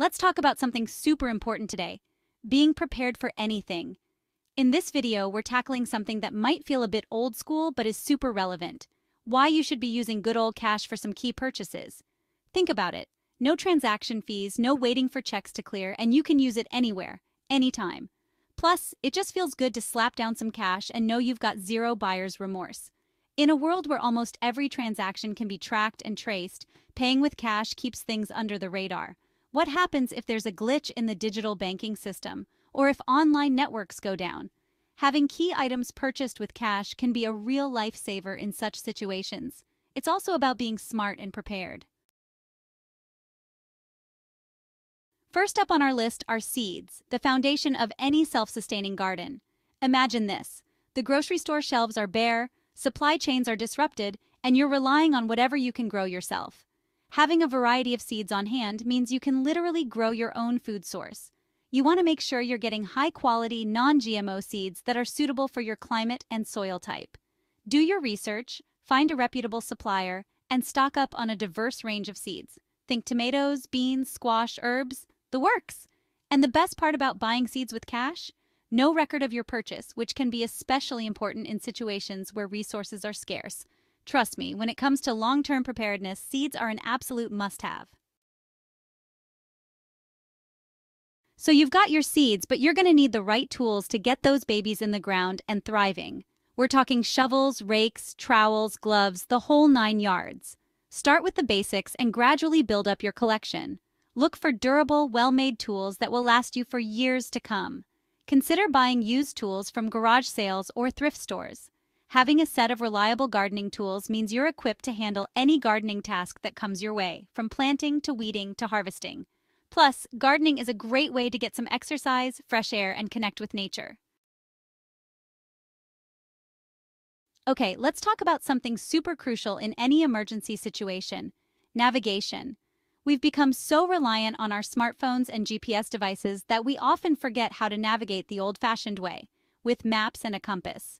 Let's talk about something super important today: being prepared for anything. In this video, we're tackling something that might feel a bit old school but is super relevant: why you should be using good old cash for some key purchases. Think about it. No transaction fees, no waiting for checks to clear, and you can use it anywhere, anytime. Plus, it just feels good to slap down some cash and know you've got zero buyer's remorse. In a world where almost every transaction can be tracked and traced, paying with cash keeps things under the radar. What happens if there's a glitch in the digital banking system, or if online networks go down? Having key items purchased with cash can be a real lifesaver in such situations. It's also about being smart and prepared. First up on our list are seeds, the foundation of any self-sustaining garden. Imagine this: the grocery store shelves are bare, supply chains are disrupted, and you're relying on whatever you can grow yourself. Having a variety of seeds on hand means you can literally grow your own food source. You want to make sure you're getting high-quality, non-GMO seeds that are suitable for your climate and soil type. Do your research, find a reputable supplier, and stock up on a diverse range of seeds. Think tomatoes, beans, squash, herbs, the works. And the best part about buying seeds with cash? No record of your purchase, which can be especially important in situations where resources are scarce. Trust me, when it comes to long-term preparedness, seeds are an absolute must-have. So you've got your seeds, but you're going to need the right tools to get those babies in the ground and thriving. We're talking shovels, rakes, trowels, gloves, the whole 9 yards. Start with the basics and gradually build up your collection. Look for durable, well-made tools that will last you for years to come. Consider buying used tools from garage sales or thrift stores. Having a set of reliable gardening tools means you're equipped to handle any gardening task that comes your way, from planting to weeding to harvesting. Plus, gardening is a great way to get some exercise, fresh air, and connect with nature. Okay, let's talk about something super crucial in any emergency situation: navigation. We've become so reliant on our smartphones and GPS devices that we often forget how to navigate the old-fashioned way, with maps and a compass.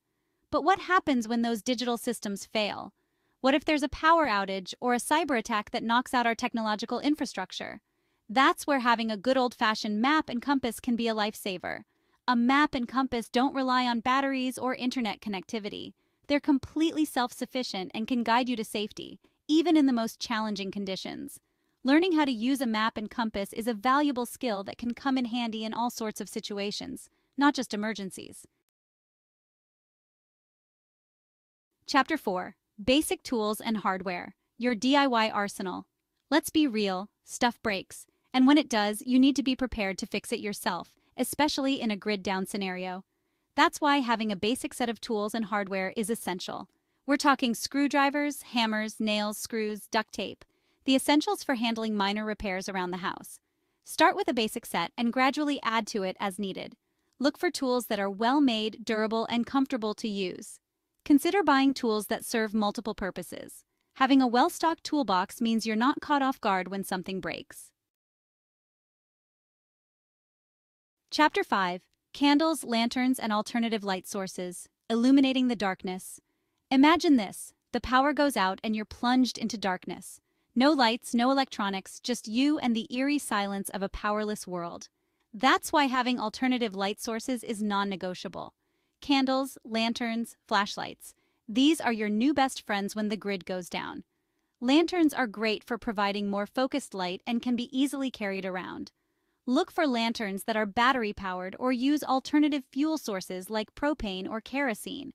But what happens when those digital systems fail? What if there's a power outage or a cyber attack that knocks out our technological infrastructure? That's where having a good old-fashioned map and compass can be a lifesaver. A map and compass don't rely on batteries or internet connectivity. They're completely self-sufficient and can guide you to safety, even in the most challenging conditions. Learning how to use a map and compass is a valuable skill that can come in handy in all sorts of situations, not just emergencies. Chapter 4: Basic Tools and Hardware, your DIY arsenal. Let's be real, stuff breaks, and when it does, you need to be prepared to fix it yourself, especially in a grid-down scenario. That's why having a basic set of tools and hardware is essential. We're talking screwdrivers, hammers, nails, screws, duct tape, the essentials for handling minor repairs around the house. Start with a basic set and gradually add to it as needed. Look for tools that are well-made, durable, and comfortable to use. Consider buying tools that serve multiple purposes. Having a well-stocked toolbox means you're not caught off guard when something breaks. Chapter 5: Candles, lanterns, and alternative light sources, illuminating the darkness. Imagine this: the power goes out and you're plunged into darkness. No lights, no electronics, just you and the eerie silence of a powerless world. That's why having alternative light sources is non-negotiable. Candles, lanterns, flashlights. These are your new best friends when the grid goes down. Lanterns are great for providing more focused light and can be easily carried around. Look for lanterns that are battery-powered or use alternative fuel sources like propane or kerosene.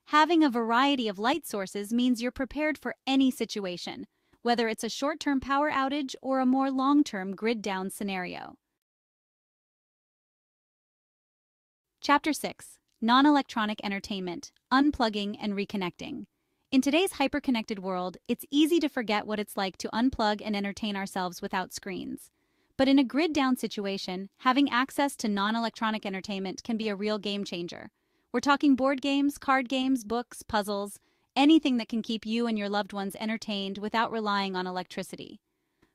Having a variety of light sources means you're prepared for any situation, whether it's a short-term power outage or a more long-term grid-down scenario. Chapter 6: Non-electronic entertainment, unplugging and reconnecting. In today's hyper-connected world, it's easy to forget what it's like to unplug and entertain ourselves without screens. But in a grid-down situation, having access to non-electronic entertainment can be a real game-changer. We're talking board games, card games, books, puzzles, anything that can keep you and your loved ones entertained without relying on electricity.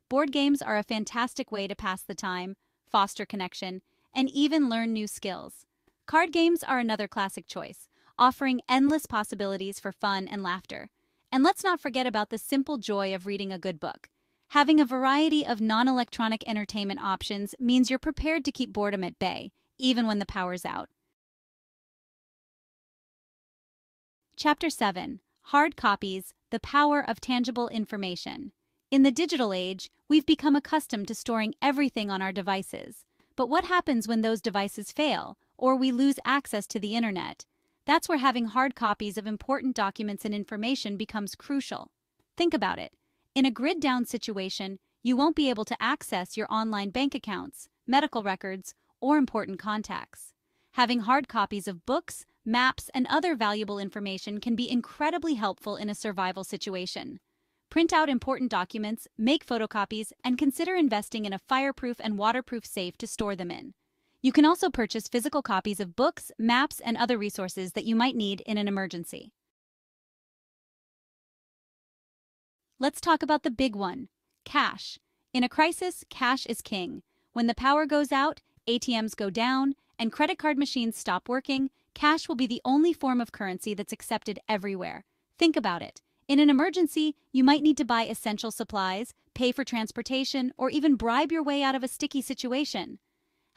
Board games are a fantastic way to pass the time, foster connection, and even learn new skills. Card games are another classic choice, offering endless possibilities for fun and laughter. And let's not forget about the simple joy of reading a good book. Having a variety of non-electronic entertainment options means you're prepared to keep boredom at bay, even when the power's out. Chapter 7. Hard Copies, the Power of Tangible Information. In the digital age, we've become accustomed to storing everything on our devices. But what happens when those devices fail, or we lose access to the internet? That's where having hard copies of important documents and information becomes crucial. Think about it. In a grid-down situation, you won't be able to access your online bank accounts, medical records, or important contacts. Having hard copies of books, maps, and other valuable information can be incredibly helpful in a survival situation. Print out important documents, make photocopies, and consider investing in a fireproof and waterproof safe to store them in. You can also purchase physical copies of books, maps, and other resources that you might need in an emergency. Let's talk about the big one, cash. In a crisis, cash is king. When the power goes out, ATMs go down, and credit card machines stop working, cash will be the only form of currency that's accepted everywhere. Think about it. In an emergency, you might need to buy essential supplies, pay for transportation, or even bribe your way out of a sticky situation.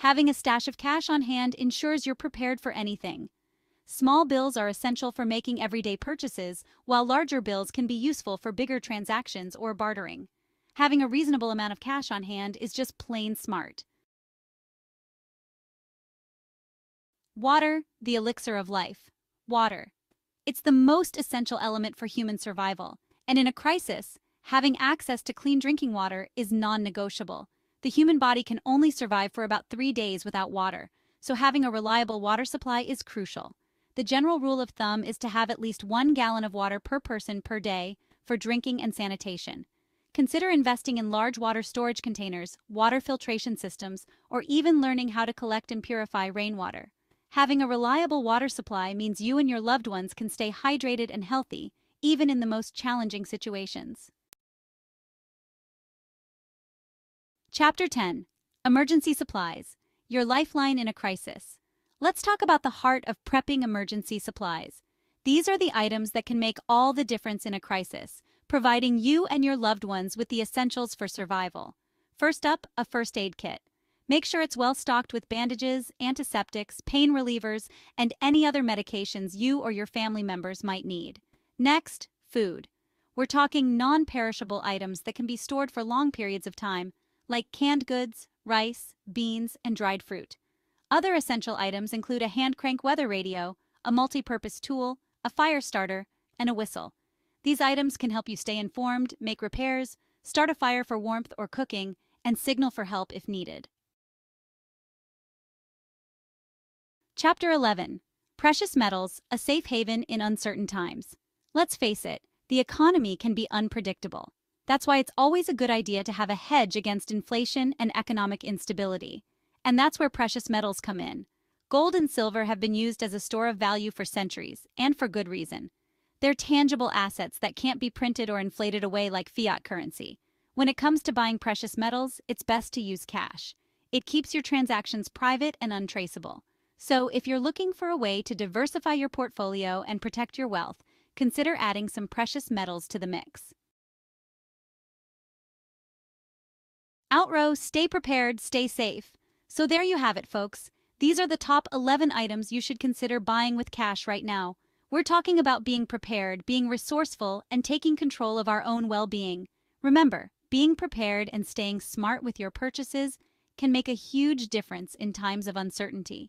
Having a stash of cash on hand ensures you're prepared for anything. Small bills are essential for making everyday purchases, while larger bills can be useful for bigger transactions or bartering. Having a reasonable amount of cash on hand is just plain smart. Water, the elixir of life. Water. It's the most essential element for human survival, and in a crisis, having access to clean drinking water is non-negotiable. The human body can only survive for about 3 days without water, so having a reliable water supply is crucial. The general rule of thumb is to have at least 1 gallon of water per person per day for drinking and sanitation. Consider investing in large water storage containers, water filtration systems, or even learning how to collect and purify rainwater. Having a reliable water supply means you and your loved ones can stay hydrated and healthy, even in the most challenging situations. Chapter 10. Emergency Supplies, your lifeline in a crisis. Let's talk about the heart of prepping emergency supplies. These are the items that can make all the difference in a crisis, providing you and your loved ones with the essentials for survival. First up, a first aid kit. Make sure it's well stocked with bandages, antiseptics, pain relievers, and any other medications you or your family members might need. Next, food. We're talking non-perishable items that can be stored for long periods of time, like canned goods, rice, beans, and dried fruit. Other essential items include a hand crank weather radio, a multi-purpose tool, a fire starter, and a whistle. These items can help you stay informed, make repairs, start a fire for warmth or cooking, and signal for help if needed. Chapter 11. Precious Metals, a Safe Haven in Uncertain Times. Let's face it, the economy can be unpredictable. That's why it's always a good idea to have a hedge against inflation and economic instability. And that's where precious metals come in. Gold and silver have been used as a store of value for centuries, and for good reason. They're tangible assets that can't be printed or inflated away like fiat currency. When it comes to buying precious metals, it's best to use cash. It keeps your transactions private and untraceable. So, if you're looking for a way to diversify your portfolio and protect your wealth, consider adding some precious metals to the mix. Outrow, stay prepared, stay safe. So there you have it, folks. These are the top 11 items you should consider buying with cash right now. We're talking about being prepared, being resourceful, and taking control of our own well-being. Remember, being prepared and staying smart with your purchases can make a huge difference in times of uncertainty.